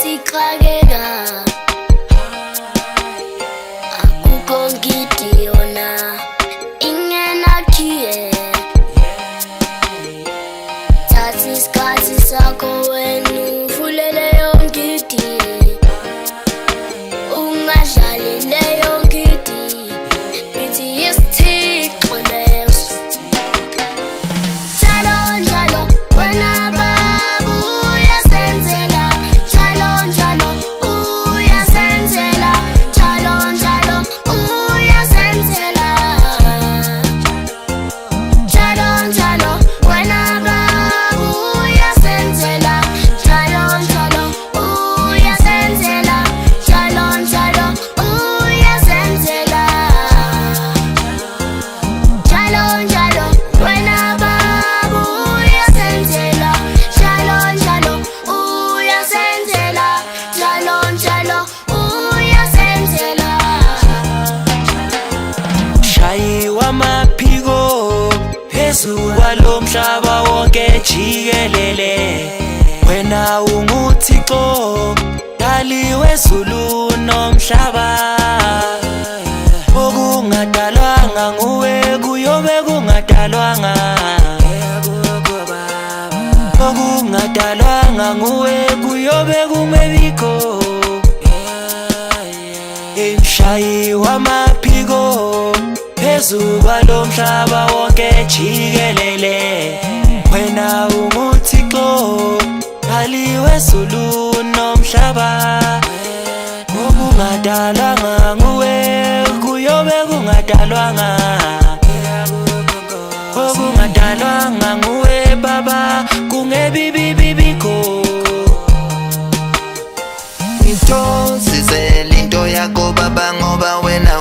sikrageka akukho ngidiyona ingenakiye thatha isikhathi sakho wena uvulele yongidi ungadlali leyo ngidi bithi yisithixo leso njalo njalo wena baba uyasenzela njalo njalo uyasenzela njalo njalo uyasenzela njalo njalo wena baba uyasenzela njalo njalo uyasenzela njalo njalo uyasenzela njalo njalo wena baba uyasenzela njalo njalo uyasenzela njalo njalo uyasenzela shayiwa amaphiko phezu kwalo mhlaba wonke jikelele wena unguThixo dali wezulu nomhlaba okungadalwanga nguwe kuyobe kungadalwanga okungadalwanga nguwe kuyobe kungekho emshayiwa amaphiko phezu kwalo mhlaba wonke jikelele wena unguThixo dali wezulu nomhlaba okungadalwanga nguwe kuyobe kungadalwanga okungadalwanga nguwe baba kungebibibibikho ngithokozisela into yakho baba ngoba wena